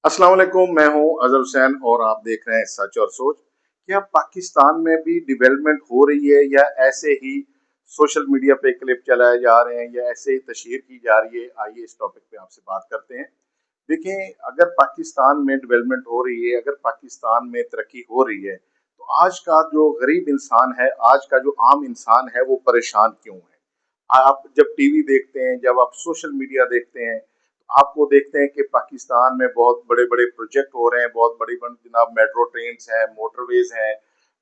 अस्सलाम वालेकुम, मैं हूं अजहर हुसैन और आप देख रहे हैं सच और सोच। क्या पाकिस्तान में भी डेवलपमेंट हो रही है या ऐसे ही सोशल मीडिया पे क्लिप चलाए जा रहे हैं या ऐसे ही तशहीर की जा रही है? आइए इस टॉपिक पे आपसे बात करते हैं। देखें, अगर पाकिस्तान में डेवलपमेंट हो रही है, अगर पाकिस्तान में तरक्की हो रही है, तो आज का जो गरीब इंसान है, आज का जो आम इंसान है, वो परेशान क्यों है? आप जब टीवी देखते हैं, जब आप सोशल मीडिया देखते हैं, तो आपको देखते हैं कि पाकिस्तान में बहुत बड़े-बड़े प्रोजेक्ट हो रहे हैं, बहुत बड़ी-बड़ी जनाब मेट्रो ट्रेन्स हैं, मोटरवेज़ हैं,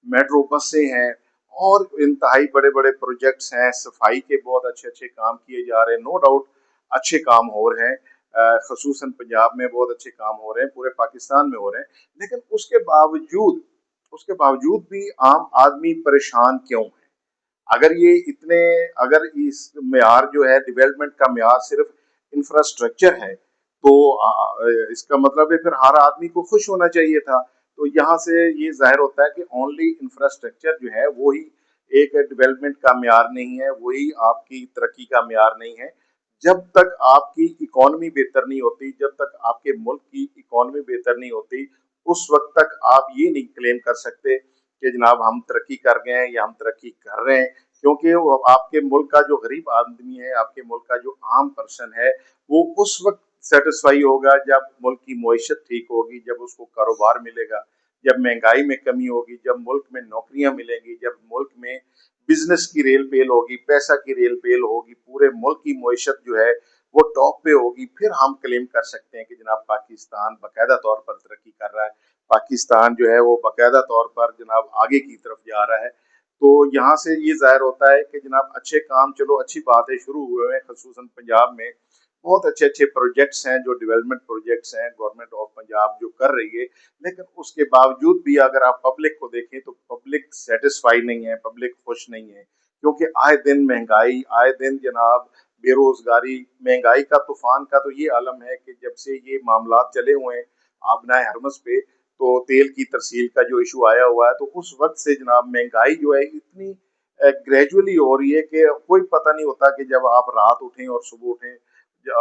मेट्रो बसें हैं और इंतहाई बड़े-बड़े प्रोजेक्ट्स हैं, सफाई के बहुत अच्छे-अच्छे काम किए जा रहे हैं, नो डाउट अच्छे काम हो रहे हैं। खसूसन पंजाब में बहुत अच्छे काम हो रहे हैं, पूरे पाकिस्तान में हो रहे हैं, लेकिन उसके बावजूद भी आम आदमी परेशान क्यों है? अगर ये इतने अगर इस म्यार जो है डेवलपमेंट का म्यार सिर्फ इंफ्रास्ट्रक्चर है, तो इसका मतलब है फिर हर आदमी को खुश होना चाहिए था। तो यहाँ से ये जाहिर होता है कि ओनली इंफ्रास्ट्रक्चर जो है वो ही एक डेवलपमेंट का म्यार नहीं है, वही आपकी तरक्की का म्यार नहीं है। जब तक आपकी इकॉनमी बेहतर नहीं होती, जब तक आपके मुल्क की इकॉनमी बेहतर नहीं होती, उस वक्त तक आप ये नहीं क्लेम कर सकते कि जनाब हम तरक्की कर गए हैं या हम तरक्की कर रहे हैं, क्योंकि वो आपके मुल्क का जो गरीब आदमी है, आपके मुल्क का जो आम पर्सन है, वो उस वक्त सेटिस्फाई होगा जब मुल्क की मईशत ठीक होगी, जब उसको कारोबार मिलेगा, जब महंगाई में कमी होगी, जब मुल्क में नौकरियां मिलेंगी, जब मुल्क में बिजनेस की रेल पेल होगी, पैसा की रेल पेल होगी, पूरे मुल्क की मईशत जो है वो टॉप पे होगी, फिर हम क्लेम कर सकते हैं कि जनाब पाकिस्तान बाकायदा तौर पर तरक्की कर रहा है, पाकिस्तान जो है वो बाकायदा तौर पर जनाब आगे की तरफ जा रहा है। तो यहाँ से ये ज़ाहिर होता है कि जनाब अच्छे काम, चलो अच्छी बात है, शुरू हुए हैं खसूसन पंजाब में बहुत अच्छे अच्छे प्रोजेक्ट्स हैं, जो डेवलपमेंट प्रोजेक्ट्स हैं गवर्नमेंट ऑफ पंजाब जो कर रही है, लेकिन उसके बावजूद भी अगर आप पब्लिक को देखें तो पब्लिक सेटिस्फाई नहीं है, पब्लिक खुश नहीं है, क्योंकि आए दिन महंगाई, आए दिन जनाब बेरोजगारी, महंगाई का तूफान का तो ये आलम है कि जब से ये मामला चले हुए हैं आबनाए हरमस पे, तो तेल की तरसील का जो इशू आया हुआ है, तो उस वक्त से जनाब महंगाई जो है इतनी ग्रेजुअली हो रही है कि कोई पता नहीं होता कि जब आप रात उठें और सुबह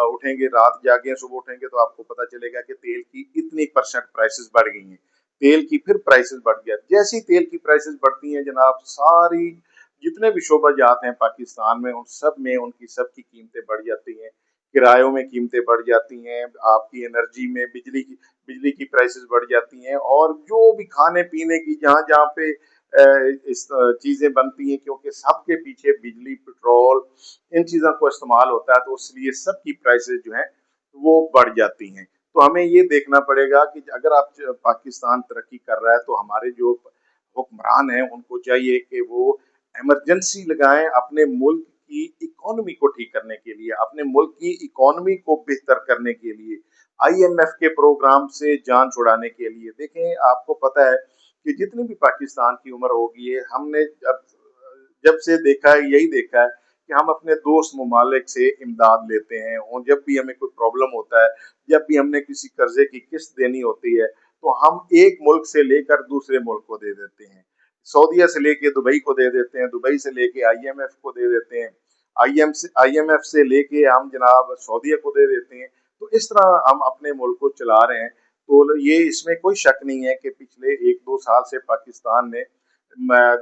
उठेंगे, रात जागे सुबह उठेंगे, तो आपको पता चलेगा कि तेल की इतनी परसेंट प्राइसेस बढ़ गई हैं, तेल की फिर प्राइसेस बढ़ गया। जैसी तेल की प्राइसेस बढ़ती हैं जनाब, सारी जितने भी शोबा जात हैं पाकिस्तान में, उन सब में उनकी सबकी कीमतें बढ़ जाती हैं, किरायों में कीमतें बढ़ जाती हैं, आपकी एनर्जी में बिजली की प्राइसेस बढ़ जाती हैं, और जो भी खाने पीने की जहाँ जहाँ पे इस चीज़ें बनती हैं, क्योंकि सबके पीछे बिजली, पेट्रोल, इन चीज़ों को इस्तेमाल होता है, तो इसलिए सबकी प्राइसेस जो हैं वो बढ़ जाती हैं। तो हमें ये देखना पड़ेगा कि अगर आप पाकिस्तान तरक्की कर रहा है, तो हमारे जो हुक्मरान हैं उनको चाहिए कि वो इमरजेंसी लगाएं अपने मुल्क की इकोनॉमी को ठीक करने के लिए, अपने मुल्क की इकोनॉमी को बेहतर करने के लिए, आईएमएफ के प्रोग्राम से जान छुड़ाने के लिए। देखें, आपको पता है कि जितनी भी पाकिस्तान की उम्र होगी है, हमने जब जब से देखा है, यही देखा है कि हम अपने दोस्त ममालिक से इमदाद लेते हैं, और जब भी हमें कोई प्रॉब्लम होता है, जब भी हमने किसी कर्जे की किस्त देनी होती है, तो हम एक मुल्क से लेकर दूसरे मुल्क को दे देते हैं। सऊदीया से लेके दुबई को दे देते हैं, दुबई से लेके आईएमएफ को दे देते हैं, आईएमएफ से लेके हम जनाब सऊदीया को दे देते हैं। तो इस तरह हम अपने मुल्क को चला रहे हैं। तो ये इसमें कोई शक नहीं है कि पिछले एक दो साल से पाकिस्तान ने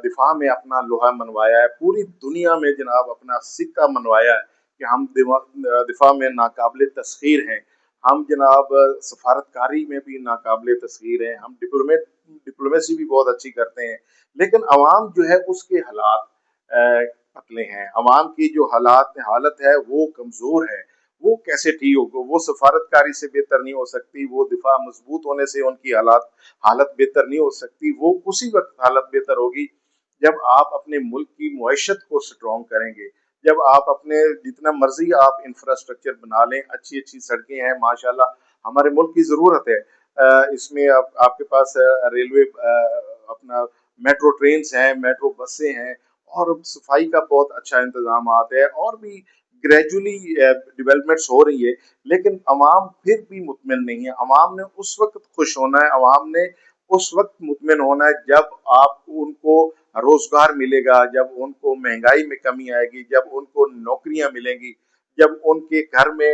दिफा में अपना लोहा मनवाया है, पूरी दुनिया में जनाब अपना सिक्का मनवाया है कि हम दिफा में नाकाबिले तस्खीर हैं, हम जनाब सफारतकारी में भी नाकाबिले तस्खीर हैं, हम डिप्लोमेसी भी बहुत अच्छी करते हैं, लेकिन अवाम जो है उसके हालात पतले हैं, अवाम की जो हालत है वो कमजोर है। वो कैसे ठीक होगा? वो सफारतकारी से बेहतर नहीं हो सकती, वो दिफा मजबूत होने से उनकी हालात हालत बेहतर नहीं हो सकती, वो उसी वक्त हालत बेहतर होगी जब आप अपने मुल्क की मुआशत को स्ट्रॉन्ग करेंगे, जब आप अपने जितना मर्जी आप इंफ्रास्ट्रक्चर बना लें, अच्छी अच्छी सड़कें हैं माशाल्लाह, हमारे मुल्क की ज़रूरत है। इसमें आपके पास रेलवे, अपना मेट्रो ट्रेन हैं, मेट्रो बसें हैं, और सफाई का बहुत अच्छा इंतजाम है, और भी ग्रेजुअली डेवलपमेंट्स हो रही है, लेकिन अवाम फिर भी मुतमिन नहीं है। अवाम ने उस वक्त खुश होना है, अवाम ने उस वक्त मुतमिन होना है जब आप उनको रोजगार मिलेगा, जब उनको महंगाई में कमी आएगी, जब उनको नौकरियां मिलेंगी, जब उनके घर में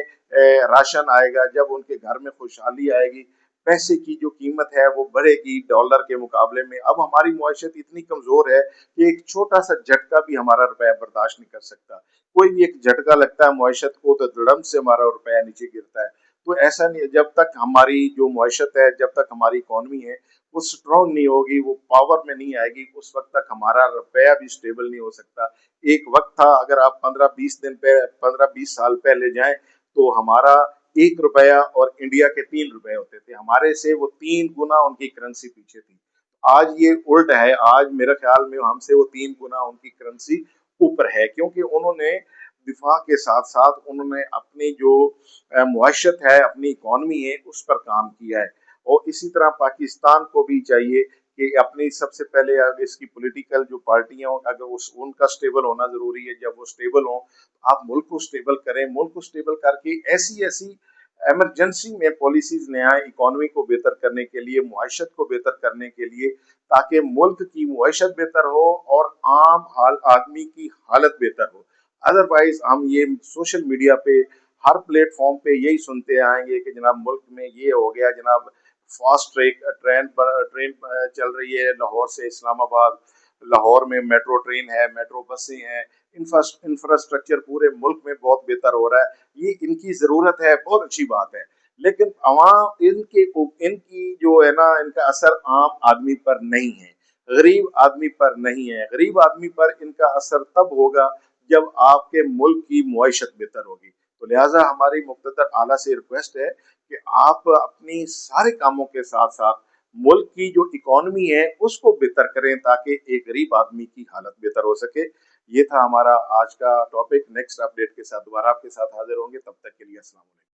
राशन आएगा, जब उनके घर में खुशहाली आएगी, पैसे की जो कीमत है वो बढ़ेगी डॉलर के मुकाबले में। अब हमारी मुआशरत इतनी कमज़ोर है कि एक छोटा-सा झटका भी हमारा रुपया बर्दाश्त नहीं कर सकता। कोई भी एक झटका लगता है मुआशरत को तो धड़म से हमारा रुपया नीचे गिरता है। तो ऐसा नहीं है, जब तक हमारी जो मुआशरत है, जब तक हमारी इकॉनमी है, वो स्ट्रॉन्ग नहीं होगी, वो पावर में नहीं आएगी, उस वक़्त तक हमारा रुपया भी स्टेबल नहीं हो सकता। एक वक़्त था, अगर आप 15-20 दिन पह 15-20 साल पहले जाएँ, तो हमारा 1 रुपया और इंडिया के 3 रुपए होते थे। हमारे से वो 3 गुना उनकी करेंसी पीछे थी। आज ये उल्ट है, आज मेरे ख्याल में हमसे वो 3 गुना उनकी करेंसी ऊपर है, क्योंकि उन्होंने दिफा के साथ-साथ उन्होंने अपनी जो मुआशरत है, अपनी इकॉनमी है, उस पर काम किया है। और इसी तरह पाकिस्तान को भी चाहिए कि अपनी सबसे पहले अब इसकी पॉलिटिकल जो पार्टियां हों, अगर उनका स्टेबल होना जरूरी है। जब वो स्टेबल हो, आप मुल्क को स्टेबल करें, मुल्क को स्टेबल करके ऐसी ऐसी इमरजेंसी में पॉलिसीज ले आए इकोनॉमी को बेहतर करने के लिए, मुआशरत को बेहतर करने के लिए, ताकि मुल्क की मुआशरत बेहतर हो और आम हाल आदमी की हालत बेहतर हो। अदरवाइज हम ये सोशल मीडिया पे हर प्लेटफॉर्म पे यही सुनते आएंगे कि जनाब मुल्क में ये हो गया, जनाब फास्ट ट्रेन चल रही है लाहौर से इस्लामाबाद, लाहौर में मेट्रो ट्रेन है, मेट्रो बसें हैं, इंफ्रास्ट्रक्चर पूरे मुल्क में बहुत बेहतर हो रहा है। ये इनकी जरूरत है, बहुत अच्छी बात है, लेकिन अवाम इनकी जो है ना, इनका असर आम आदमी पर नहीं है, गरीब आदमी पर नहीं है। गरीब आदमी पर इनका असर तब होगा जब आपके मुल्क की मुआशत बेहतर होगी। तो लिहाजा हमारी मुख्तदर आला से रिक्वेस्ट है कि आप अपनी सारे कामों के साथ साथ मुल्क की जो इकोनॉमी है उसको बेहतर करें, ताकि एक गरीब आदमी की हालत बेहतर हो सके। ये था हमारा आज का टॉपिक। नेक्स्ट अपडेट के साथ दोबारा आपके साथ हाजिर होंगे, तब तक के लिए अस्सलाम वालेकुम।